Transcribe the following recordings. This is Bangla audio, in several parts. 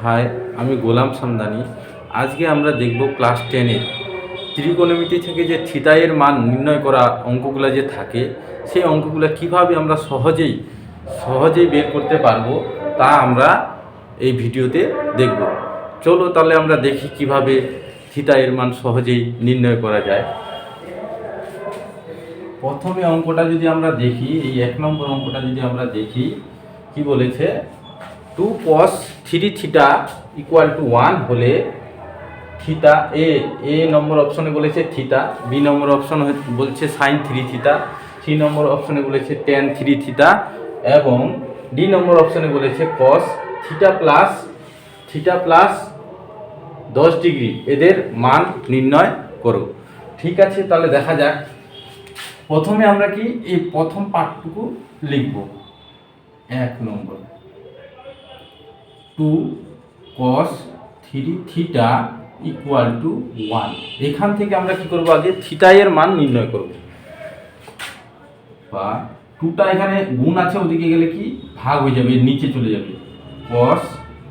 হাই, আমি গোলাম সামদানি। আজকে আমরা দেখব ক্লাস 10-এর ত্রিকোণমিতি থেকে যে থিটা এর মান নির্ণয় করা অঙ্কগুলো যে থাকে, সেই অঙ্কগুলো কিভাবে আমরা সহজেই বের করতে পারবো তা আমরা এই ভিডিওতে দেখব। চলো তাহলে আমরা দেখি কিভাবে থিটা এর মান সহজেই নির্ণয় করা যায়। প্রথমে অঙ্কটা যদি আমরা দেখি, এই 1 নম্বর অঙ্কটা যদি আমরা দেখি, কি বলেছে, 2 cos 3 থিটা ইকুয়াল টু 1 হলে থিটা এ নম্বর অপশনে বলেছে থিটা, বি নম্বর অপশন বলছে সাইন 3 থিটা, সি নম্বর অপশনে বলেছে ট্যান 3 থিটা এবং ডি নম্বর অপশনে বলেছে cos থিটা প্লাস 10 ডিগ্রি এদের মান নির্ণয় করো। ঠিক আছে, তাহলে দেখা যাক। প্রথমে আমরা কি এই প্রথম পার্টটুকু লিখব। 1 নম্বর 2 cos 3 থিটা ইকুয়াল টু 1। এখান থেকে আমরা কি করব, আগে থিটা এর মান নির্ণয় করব। বা 2টা এখানে গুণ আছে, ওদিকে গেলে কি ভাগ হয়ে যাবে, নিচে চলে যাবে। cos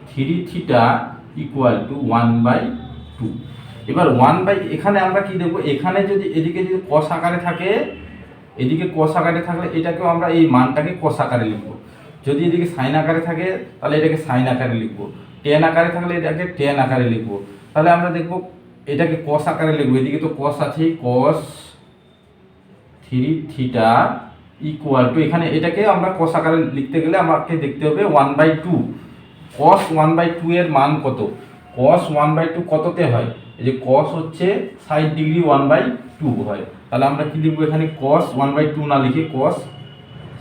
3 theta equal to 1/2। এবার এখানে আমরা কি দেখব, এখানে যদি এদিকে যদি cos আকারে থাকে, এদিকে cos আকারে থাকলে এটাকেও আমরা এই মানটাকে cos আকারে লিখব। যদি এদিকে সাইন আকারে থাকে তাহলে এটাকে সাইন আকারে লিখব, টেন আকারে থাকলে এটাকে টেন আকারে লিখব। তাহলে আমরা দেখব এটাকে cos আকারে লিখব, এদিকে তো cos আছেই, cos 3 থিটা ইকুয়াল টু, এখানে এটাকে আমরা cos আকারে লিখতে গেলে আমাকে দেখতে হবে 1/2। cos 1/2 এর মান কত? cos 1/2 কততে হয়? এই যে cos হচ্ছে 60 ডিগ্রি 1/2 হয়। তাহলে আমরা কি লিখব, এখানে cos 1/2 না লিখে cos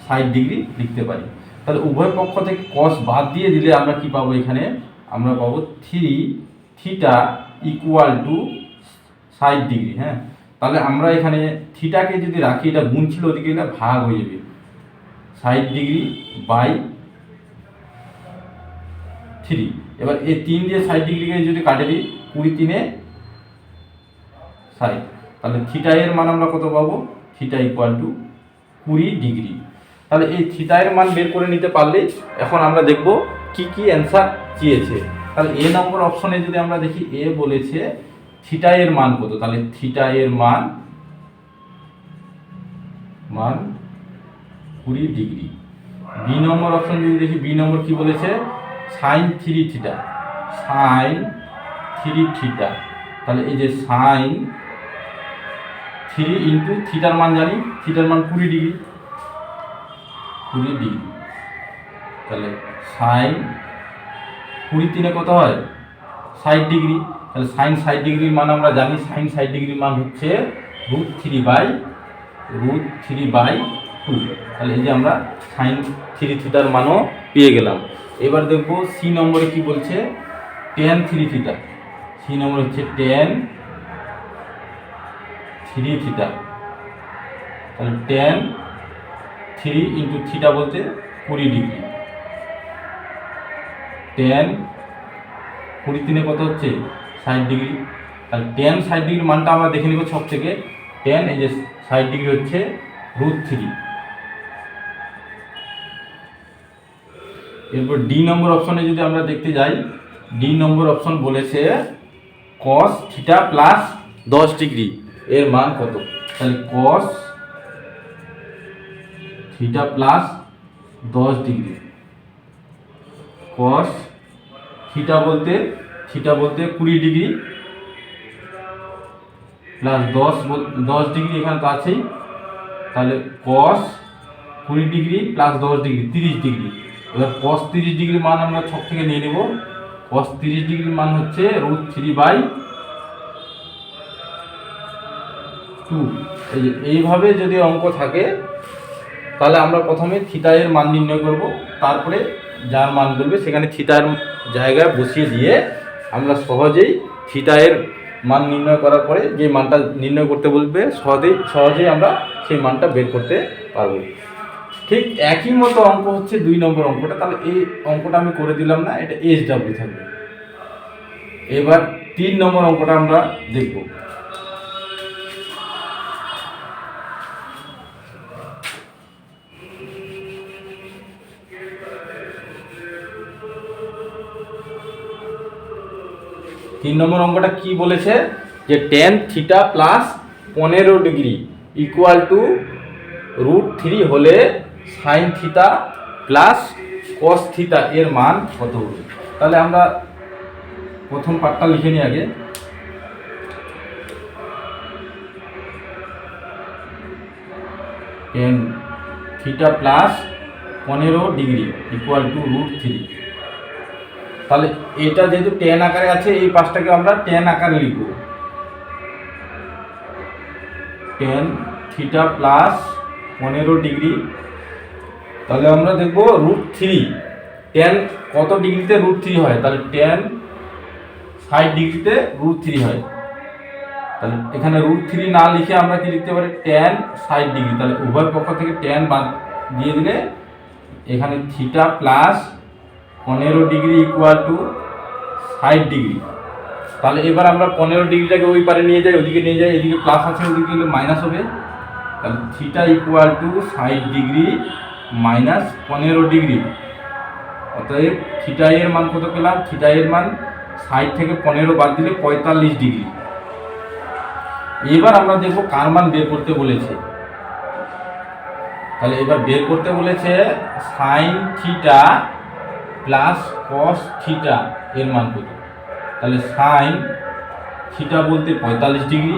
60 ডিগ্রি লিখতে পারি। তাহলে উভয় পক্ষ থেকে cos বাদ দিয়ে দিলে আমরা কি পাবো, এখানে আমরা পাবো 3 থিটা ইকুয়াল টু 60 ডিগ্রি। হ্যাঁ, তাহলে আমরা এখানে থিটাকে যদি রাখি, এটা গুণ ছিল, ওদিকে এটা ভাগ হয়ে যাবে, 60 ডিগ্রি বাই 3। এবার এই 3 দিয়ে 60 ডিগ্রিকে যদি কাটে দিই, 20 3 60, তাহলে থিটা এর মান আমরা কত পাবো, থিটা ইকুয়াল টু 20 ডিগ্রি। তাহলে এই থিটা এর মান বের করে নিতে পারলে এখন আমরা দেখব কি কি অ্যান্সার চেয়েছে। তাহলে এ নম্বর অপশনে যদি আমরা দেখি, এ বলেছে থিটা এর মান কত, তাহলে থিটা এর মান 20 ডিগ্রি। বি নম্বর অপশন যদি দেখি, বি নম্বর কি বলেছে, সাইন 3 থিটা, তাহলে এই যে সাইন 3 ইন্টু থিটার মান জানি, থিটার মান 20 ডিগ্রি, তাহলে সাইন 20 3 কত হয়, 60 ডিগ্রি। তাহলে সাইন 60 ডিগ্রির মান আমরা জানি, সাইন 60 ডিগ্রির মান হচ্ছে √3/2। তাহলে এই যে আমরা সাইন 3 থিটার মানও পেয়ে গেলাম। এবার দেখবো সি নম্বরে কি বলছে, ট্যান 3 থিটা, সি নম্বর হচ্ছে ট্যান 3 থিটা, তাহলে ট্যান 3 ইন্টু থিটা বলতে 20 ডিগ্রি, ট্যান 20 3 কত হচ্ছে 60 ডিগ্রি। তাহলে ট্যান 60 ডিগ্রির মানটা আমরা দেখে নেব সব থেকে। ট্যান এই যে 60 ডিগ্রি হচ্ছে √3। এরপর ডি নম্বর অপশনে যদি আমরা দেখতে যাই, ডি নম্বর অপশন বলেছে cos থিটা প্লাস 10 ডিগ্রি এর মান কত। তাহলে cos theta plus 10 degree, cos theta বলতে 20 ডিগ্রি প্লাস 10 ডিগ্রি, এখানে তো আছেই, তাহলে cos 20 degree plus 10 degree 30 degree. এবার cos 30 ডিগ্রির মান আমরা ছক থেকে নিয়ে নেব। cos 30 ডিগ্রির মান হচ্ছে √3/2। এইভাবে যদি অঙ্ক থাকে তাহলে আমরা প্রথমে থিটা এর মান নির্ণয় করব, তারপরে যার মান বলবে সেখানে থিটার জায়গায় বসিয়ে দিয়ে আমরা সহজেই থিটা এর মান নির্ণয় করার পরে যে মানটা নির্ণয় করতে বলবে সহজেই আমরা সেই মানটা বের করতে পারবো। ঠিক একই মতো অঙ্ক হচ্ছে 2 নম্বর অঙ্কটা। তাহলে এই অঙ্কটা আমি করে দিলাম না, এটা SW থাকবে। এবার 3 নম্বর অঙ্কটা আমরা দেখব। 3 নম্বর অঙ্কটা কি বলেছে যে tan theta plus 15 degree equal to √3 হলে sine theta plus cos theta এর মান কত হবে। তাহলে আমরা প্রথম পার্টটা লিখে নিই আগে। Tan theta plus 15 degree equal to √3। তাহলে এটা যেহেতু টেন আকারে আছে এই পাশটাকে আমরা টেন আকারে লিখব। টেন থিটা প্লাস 15 ডিগ্রি, তাহলে আমরা দেখব √3। টেন কত ডিগ্রিতে √3 হয়, তাহলে টেন 60 ডিগ্রিতে √3 হয়। তাহলে এখানে √3 না লিখে আমরা কি লিখতে পারি, টেন 60 ডিগ্রি। তাহলে উভয় পক্ষ থেকে টেন বাদ দিয়ে দিলে এখানে theta plus 15 degree equal to 60 degree. তাহলে এবার আমরা 15 ডিগ্রিটাকে ওই পারে নিয়ে যাই, ওদিকে নিয়ে যাই, এদিকে প্লাস আছে ওদিকে গেলে মাইনাস হবে। তাহলে theta equal to 60 degree minus 15 degree. অতএব থিটা এর মান কত পেলাম, থিটা এর মান 60 থেকে 15 বাদ দিলে 45 ডিগ্রি। এবার আমরা দেখব কার মান বের করতে বলেছে। তাহলে এবার বের করতে বলেছে sine theta plus cos theta এর মান কত। তাহলে সাইন থিটা বলতে 45 ডিগ্রি,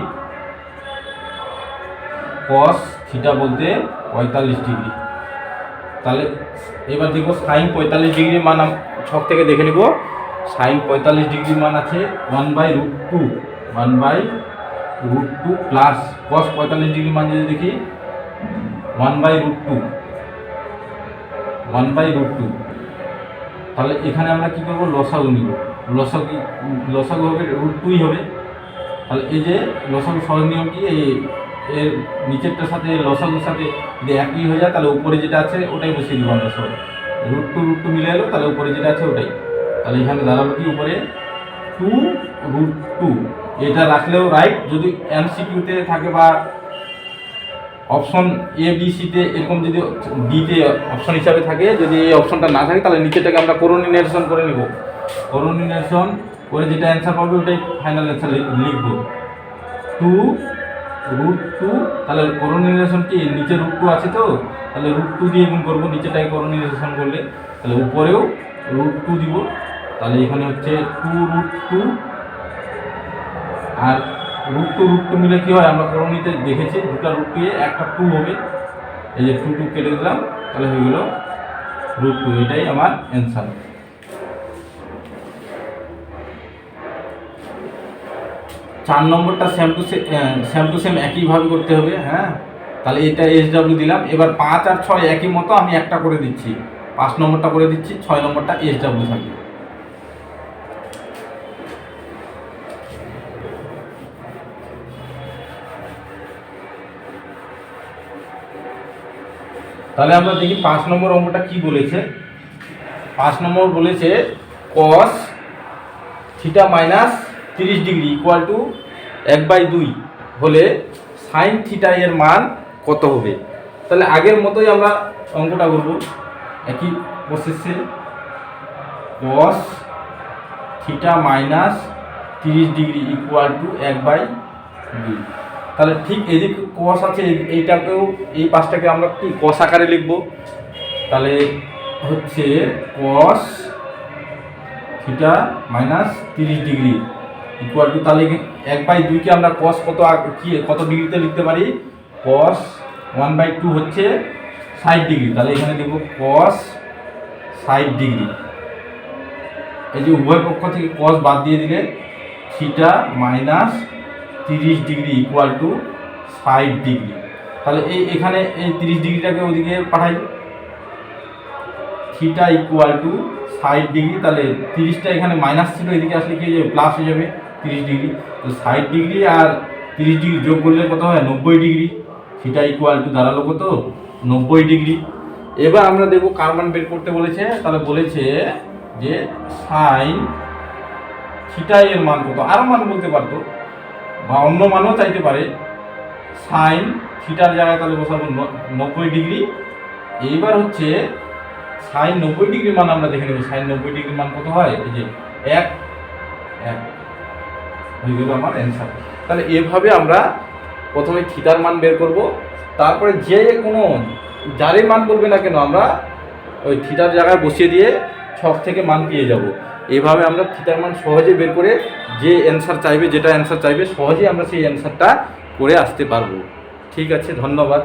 কস থিটা বলতে 45 ডিগ্রি। তাহলে এবার দেখবো সাইন 45 ডিগ্রির মান ছক থেকে দেখে নিব। সাইন 45 ডিগ্রির মান আছে 1/√2, 1/√2 প্লাস কস 45 ডিগ্রির মান যদি দেখি 1/√2, 1/√2। তাহলে এখানে আমরা কি করব, লসাগু নিব। লসাগু হবে √2ই হবে। তাহলে এই যে লসাগু সহজ নিয়ম কি, এর নিচেরটার সাথে লসাগুর সাথে যদি একই হয়ে যায় তাহলে উপরে যেটা আছে ওটাই বসিয়ে দিব আমরা সব। √2 মিলে এলো, তাহলে উপরে যেটা আছে ওটাই। তাহলে এখানে দাঁড়ালো কি, উপরে 2√2। এটা রাখলেও রাইট, যদি এমসিকিউতে থাকে বা অপশন এ বি সিতে এরকম যদি ডিতে অপশন হিসাবে থাকে, যদি এই অপশনটা না থাকে তাহলে নিচেটাকে আমরা করোনিনেশন করে নিব। করোনিনেশন করে যেটা অ্যান্সার পাবে ওটাই ফাইনাল অ্যান্সার লিখব। 2√2, তাহলে করোনিনেশন কি নিচে √2 আছে তো, তাহলে √2 দিয়ে গুণ করবো নিচেটাকে করোনিনেশন করলে। তাহলে উপরেও √2 দিব। তাহলে এখানে হচ্ছে 2√2 আর √2 মিলে কি হয় আমরা করণীতে দেখেছি, দুটা √2 একটা 2 হবে। এই যে 2 কেটে দিলাম, তাহলে হয়ে গেল √2। এটাই আমার অ্যান্সার। 4 নম্বরটা সেম টু সেম একইভাবে করতে হবে। হ্যাঁ, তাহলে এটা SW দিলাম। এবার 5 আর 6 একই মতো আমি একটা করে দিচ্ছি, 5 নম্বরটা করে দিচ্ছি, 6 নম্বরটা SW থাকবে। তাহলে আমরা দেখি 5 নম্বর অঙ্কটা কি বলেছে। 5 নম্বর বলেছে cos theta minus 30 degree equal to 1/2 হলে সাইন থিটা এর মান কত হবে। তাহলে আগের মতোই আমরা অঙ্কটা করব একই প্রসেসে। cos theta minus 30 degree equal to 1/2। তাহলে ঠিক এদিকে cos আছে, এইটাকেও এই পাশটাকে আমরা কি cos আকারে লিখব। তাহলে হচ্ছে cos theta minus 30 degree equal to, তাহলে 1/2কে আমরা cos কত ডিগ্রিতে লিখতে পারি, cos 1/2 হচ্ছে 60 ডিগ্রি। তাহলে এখানে দেখব cos 60 ডিগ্রি। এই যে উভয় পক্ষ থেকে cos বাদ দিয়ে দিলে theta minus 30 degree equal to 60 degree. তাহলে এখানে এই 30 ডিগ্রিটাকে ওদিকে পাঠাই, থিটা ইকুয়াল টু 60 ডিগ্রি। তাহলে 30টা এখানে মাইনাস ছিল, এদিকে আসলে কি প্লাস হয়ে যাবে 30 ডিগ্রি। তো 60 ডিগ্রি আর 30 ডিগ্রি যোগ করলে কত হয়, 90 ডিগ্রি। থিটা ইকুয়াল টু দাঁড়ালো কত, 90 ডিগ্রি। এবার আমরা দেখবো কার মান বের করতে বলেছে। তাহলে বলেছে যে সাইন থিটা এর মান কত, আরও মান বলতে পারতো বা অন্য মানও চাইতে পারে। সাইন থিটার জায়গায় তাহলে বসাবো 90 ডিগ্রি। এইবার হচ্ছে সাইন 90 ডিগ্রির মান আমরা দেখে নেব। সাইন 90 ডিগ্রির মান কত হয়, এই যে 1 হয়ে গেল আমার অ্যান্সার। তাহলে এভাবে আমরা প্রথমে থিটার মান বের করব, তারপরে যে কোনো যারই মান বলবে না কেন আমরা ওই থিটার জায়গায় বসিয়ে দিয়ে ছক থেকে মান পেয়ে যাব। এভাবে আমরা থিটার মান সহজে বের করে যে অ্যান্সার চাইবে, যেটা অ্যান্সার চাইবে সহজেই আমরা সেই অ্যান্সারটা করে আসতে পারবো। ঠিক আছে, ধন্যবাদ।